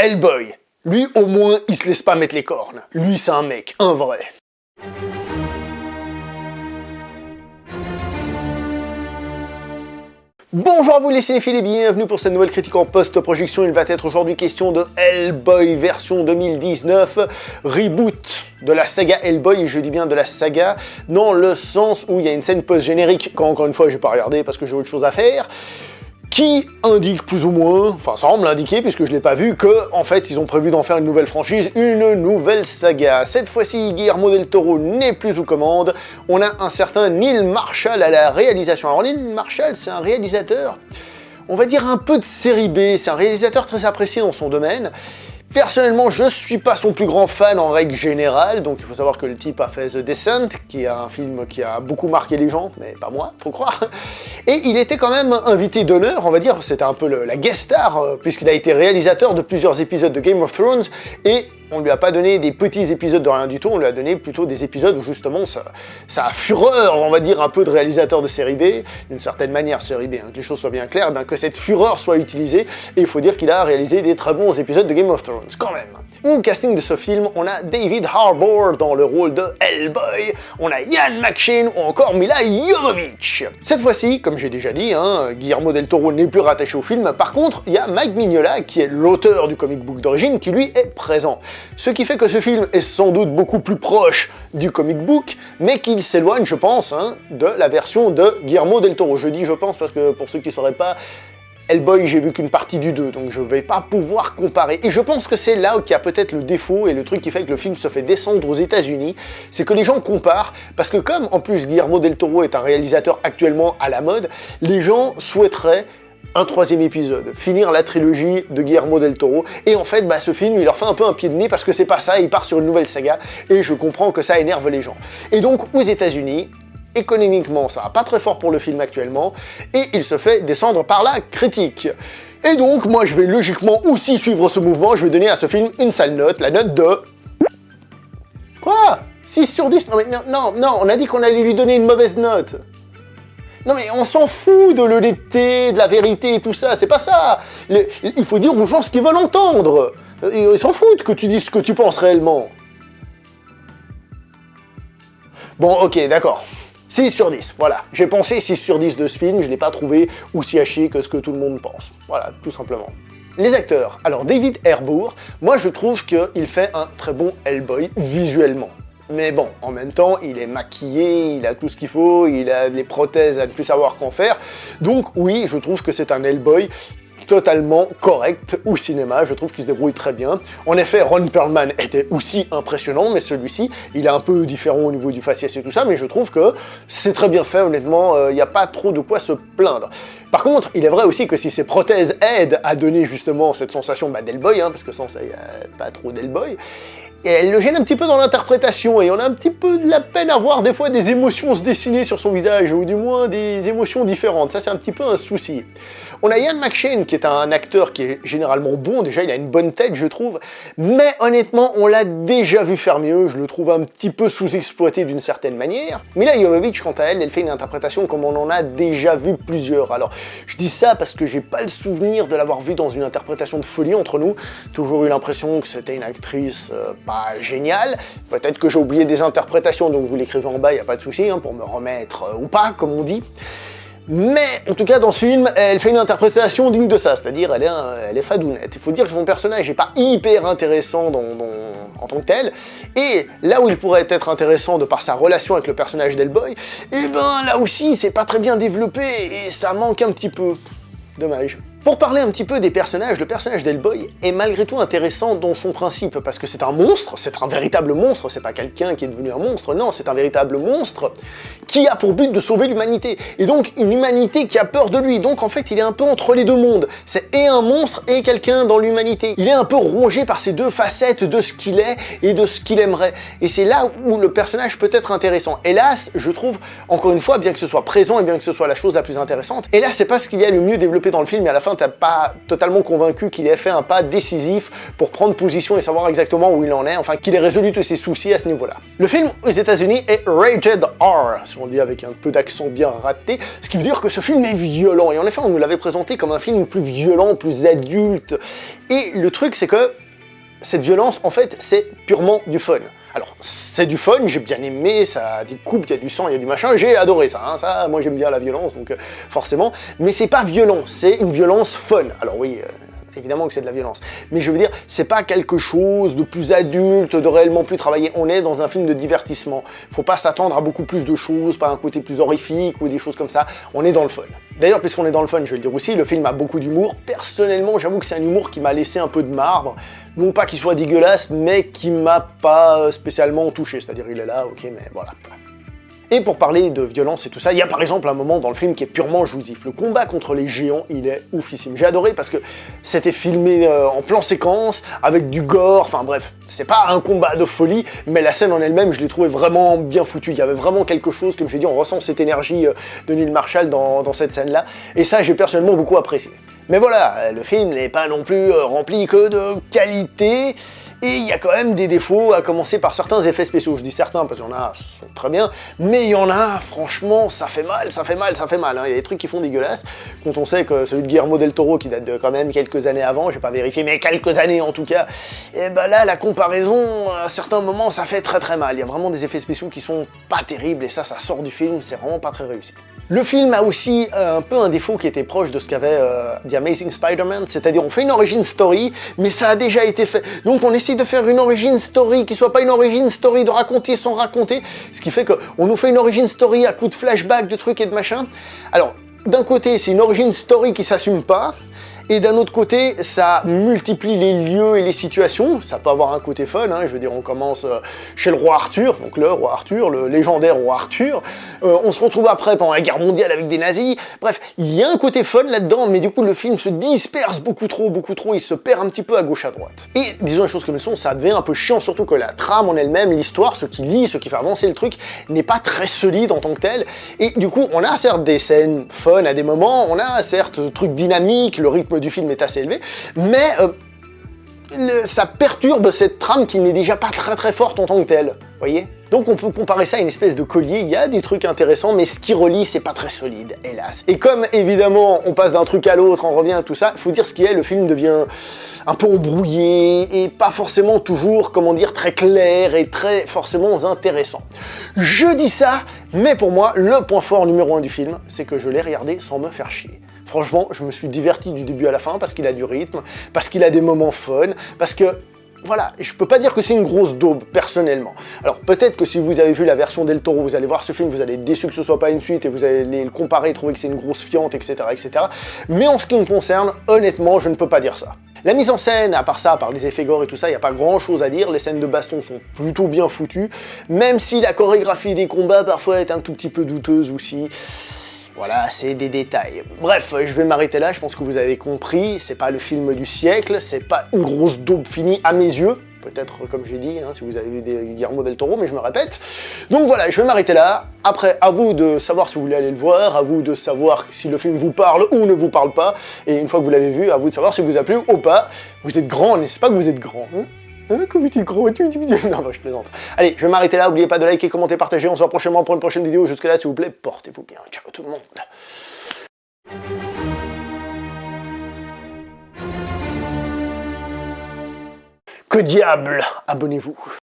Hellboy. Lui, au moins, il se laisse pas mettre les cornes. Lui, c'est un mec, un vrai. Bonjour à vous les cinéphiles et bienvenue pour cette nouvelle critique en post-projection. Il va être aujourd'hui question de Hellboy version 2019, reboot de la saga Hellboy, et je dis bien de la saga, dans le sens où il y a une scène post-générique, encore une fois j'ai pas regardé parce que j'ai autre chose à faire, qui indique plus ou moins, enfin semble indiquer puisque je l'ai pas vu, que en fait ils ont prévu d'en faire une nouvelle franchise, une nouvelle saga. Cette fois-ci, Guillermo del Toro n'est plus aux commandes, on a un certain Neil Marshall à la réalisation. Alors Neil Marshall, c'est un réalisateur, on va dire un peu de série B, c'est un réalisateur très apprécié dans son domaine. Personnellement, je suis pas son plus grand fan en règle générale, donc il faut savoir que le type a fait The Descent, qui est un film qui a beaucoup marqué les gens, mais pas moi, faut croire. Et il était quand même invité d'honneur, on va dire, c'était un peu la guest star, puisqu'il a été réalisateur de plusieurs épisodes de Game of Thrones, et on lui a pas donné des petits épisodes de rien du tout, on lui a donné plutôt des épisodes où justement ça a fureur, on va dire, un peu de réalisateur de série B, d'une certaine manière série B, hein, que les choses soient bien claires, que cette fureur soit utilisée, et il faut dire qu'il a réalisé des très bons épisodes de Game of Thrones, quand même. Au casting de ce film, on a David Harbour dans le rôle de Hellboy, on a Ian McShane ou encore Mila Jovovich. Cette fois-ci, comme j'ai déjà dit, Guillermo del Toro n'est plus rattaché au film, par contre, il y a Mike Mignola, qui est l'auteur du comic book d'origine, qui lui est présent. Ce qui fait que ce film est sans doute beaucoup plus proche du comic book, mais qu'il s'éloigne, je pense, de la version de Guillermo del Toro. Je dis je pense parce que pour ceux qui ne sauraient pas, Hellboy, j'ai vu qu'une partie du 2, donc je vais pas pouvoir comparer. Et je pense que c'est là qu'il y a peut-être le défaut et le truc qui fait que le film se fait descendre aux États-Unis, c'est que les gens comparent, parce que comme en plus Guillermo del Toro est un réalisateur actuellement à la mode, les gens souhaiteraient un troisième épisode, finir la trilogie de Guillermo del Toro, et en fait, ce film, il leur fait un peu un pied de nez parce que c'est pas ça, il part sur une nouvelle saga, et je comprends que ça énerve les gens. Et donc, aux États-Unis, économiquement, ça va pas très fort pour le film actuellement, et il se fait descendre par la critique. Et donc, moi, je vais logiquement aussi suivre ce mouvement, je vais donner à ce film une sale note, la note de... Quoi 6 sur 10 ? Non, mais non, on a dit qu'on allait lui donner une mauvaise note. Non mais on s'en fout de l'honnêteté, de la vérité et tout ça, c'est pas ça. Il faut dire aux gens ce qu'ils veulent entendre. Ils s'en foutent que tu dises ce que tu penses réellement. Bon, ok, d'accord. 6 sur 10, voilà. J'ai pensé 6 sur 10 de ce film, je l'ai pas trouvé aussi à chier que ce que tout le monde pense. Voilà, tout simplement. Les acteurs. Alors, David Harbour, moi je trouve qu'il fait un très bon Hellboy visuellement. Mais bon, en même temps, il est maquillé, il a tout ce qu'il faut, il a des prothèses à ne plus savoir qu'en faire. Donc oui, je trouve que c'est un Hellboy totalement correct au cinéma, je trouve qu'il se débrouille très bien. En effet, Ron Perlman était aussi impressionnant, mais celui-ci, il est un peu différent au niveau du faciès et tout ça, mais je trouve que c'est très bien fait, honnêtement, il n'y a pas trop de quoi se plaindre. Par contre, il est vrai aussi que si ces prothèses aident à donner justement cette sensation d'Hellboy, parce que sans ça, il n'y a pas trop d'Hellboy, et elle le gêne un petit peu dans l'interprétation, et on a un petit peu de la peine à voir des fois des émotions se dessiner sur son visage, ou du moins des émotions différentes, ça c'est un petit peu un souci. On a Ian McShane qui est un acteur qui est généralement bon, déjà il a une bonne tête je trouve, mais honnêtement on l'a déjà vu faire mieux, je le trouve un petit peu sous-exploité d'une certaine manière. Mila Jovovich quant à elle, elle fait une interprétation comme on en a déjà vu plusieurs. Alors je dis ça parce que j'ai pas le souvenir de l'avoir vu dans une interprétation de folie entre nous, toujours eu l'impression que c'était une actrice pas géniale, peut-être que j'ai oublié des interprétations donc vous l'écrivez en bas, y a pas de souci pour me remettre ou pas comme on dit. Mais, en tout cas, dans ce film, elle fait une interprétation digne de ça, c'est-à-dire elle est fadounette. Il faut dire que son personnage n'est pas hyper intéressant en tant que tel, et là où il pourrait être intéressant de par sa relation avec le personnage d'Hellboy, là aussi, c'est pas très bien développé, et ça manque un petit peu. Dommage. Pour parler un petit peu des personnages, le personnage d'Hellboy est malgré tout intéressant dans son principe, parce que c'est un monstre, c'est un véritable monstre, c'est pas quelqu'un qui est devenu un monstre, non, c'est un véritable monstre qui a pour but de sauver l'humanité, et donc une humanité qui a peur de lui, donc en fait il est un peu entre les deux mondes, c'est et un monstre et quelqu'un dans l'humanité. Il est un peu rongé par ces deux facettes de ce qu'il est et de ce qu'il aimerait, et c'est là où le personnage peut être intéressant. Hélas, je trouve, encore une fois, bien que ce soit présent et bien que ce soit la chose la plus intéressante, hélas c'est pas ce qu'il y a le mieux développé dans le film, et à la fin t'as pas totalement convaincu qu'il ait fait un pas décisif pour prendre position et savoir exactement où il en est, enfin qu'il ait résolu tous ses soucis à ce niveau-là. Le film aux États-Unis est rated R, si on le dit avec un peu d'accent bien raté, ce qui veut dire que ce film est violent. Et en effet, on nous l'avait présenté comme un film plus violent, plus adulte. Et le truc, c'est que cette violence, en fait, c'est purement du fun. Alors, c'est du fun, j'ai bien aimé, ça a des coupes, il y a du sang, il y a du machin, j'ai adoré ça, hein, ça, moi j'aime bien la violence, donc forcément, mais c'est pas violent, c'est une violence fun. Alors oui, évidemment que c'est de la violence, mais je veux dire, c'est pas quelque chose de plus adulte, de réellement plus travaillé, on est dans un film de divertissement, faut pas s'attendre à beaucoup plus de choses, pas un côté plus horrifique ou des choses comme ça, on est dans le fun. D'ailleurs, puisqu'on est dans le fun, je vais le dire aussi, le film a beaucoup d'humour, personnellement, j'avoue que c'est un humour qui m'a laissé un peu de marbre, non pas qu'il soit dégueulasse, mais qui m'a pas spécialement touché, c'est-à-dire il est là, ok, mais voilà. Et pour parler de violence et tout ça, il y a par exemple un moment dans le film qui est purement jouissif. Le combat contre les géants, il est oufissime. J'ai adoré parce que c'était filmé en plan séquence, avec du gore, enfin bref, c'est pas un combat de folie, mais la scène en elle-même, je l'ai trouvé vraiment bien foutue. Il y avait vraiment quelque chose, comme je l'ai dit, on ressent cette énergie de Neil Marshall dans cette scène-là, et ça, j'ai personnellement beaucoup apprécié. Mais voilà, le film n'est pas non plus rempli que de qualité, et il y a quand même des défauts, à commencer par certains effets spéciaux. Je dis certains parce qu'il y en a qui sont très bien, mais il y en a, franchement, ça fait mal, ça fait mal, ça fait mal. Hein. Il y a des trucs qui font dégueulasse, quand on sait que celui de Guillermo del Toro, qui date de quand même quelques années avant, j'ai pas vérifié, mais quelques années en tout cas, et ben là, la comparaison, à certains moments, ça fait très mal. Il y a vraiment des effets spéciaux qui sont pas terribles, et ça sort du film, c'est vraiment pas très réussi. Le film a aussi un peu un défaut qui était proche de ce qu'avait The Amazing Spider-Man, c'est-à-dire on fait une origin story, mais ça a déjà été fait. Donc on essaie de faire une origin story qui soit pas une origin story de raconter sans raconter, ce qui fait qu'on nous fait une origin story à coup de flashback, de trucs et de machin. Alors, d'un côté, c'est une origin story qui s'assume pas, et d'un autre côté, ça multiplie les lieux et les situations, ça peut avoir un côté fun, hein, je veux dire, on commence chez le roi Arthur, donc le roi Arthur, le légendaire roi Arthur, on se retrouve après pendant la guerre mondiale avec des nazis, bref, il y a un côté fun là-dedans, mais du coup le film se disperse beaucoup trop, il se perd un petit peu à gauche à droite. Et disons les choses comme elles sont, ça devient un peu chiant, surtout que la trame en elle-même, l'histoire, ce qui lie, ce qui fait avancer le truc, n'est pas très solide en tant que tel, et du coup on a certes des scènes fun à des moments, on a certes trucs dynamiques, le rythme du film est assez élevé, mais ça perturbe cette trame qui n'est déjà pas très forte en tant que telle, voyez? Donc on peut comparer ça à une espèce de collier, il y a des trucs intéressants, mais ce qui relie, c'est pas très solide, hélas. Et comme, évidemment, on passe d'un truc à l'autre, on revient à tout ça, il faut dire ce qui est, le film devient un peu embrouillé, et pas forcément toujours, comment dire, très clair, et très forcément intéressant. Je dis ça, mais pour moi, le point fort numéro 1 du film, c'est que je l'ai regardé sans me faire chier. Franchement, je me suis diverti du début à la fin, parce qu'il a du rythme, parce qu'il a des moments fun, parce que voilà, je peux pas dire que c'est une grosse daube, personnellement. Alors peut-être que si vous avez vu la version del Toro, vous allez voir ce film, vous allez être déçu que ce soit pas une suite, et vous allez le comparer, trouver que c'est une grosse fiente, etc., etc. Mais en ce qui me concerne, honnêtement, je ne peux pas dire ça. La mise en scène, à part ça, à part les effets gore et tout ça, il n'y a pas grand chose à dire, les scènes de baston sont plutôt bien foutues, même si la chorégraphie des combats parfois est un tout petit peu douteuse aussi. Voilà, c'est des détails. Bref, je vais m'arrêter là, je pense que vous avez compris, c'est pas le film du siècle, c'est pas une grosse daube finie à mes yeux, peut-être comme j'ai dit, hein, si vous avez vu des Guillermo del Toro, mais je me répète. Donc voilà, je vais m'arrêter là. Après, à vous de savoir si vous voulez aller le voir, à vous de savoir si le film vous parle ou ne vous parle pas, et une fois que vous l'avez vu, à vous de savoir si vous a plu ou pas. Vous êtes grand, n'est-ce pas que vous êtes grand, hein? Comme tu es gros, non, bah, je plaisante. Allez, je vais m'arrêter là, n'oubliez pas de liker, commenter, partager, on se voit prochainement pour une prochaine vidéo. Jusque là, s'il vous plaît, portez-vous bien. Ciao tout le monde. Que diable, abonnez-vous.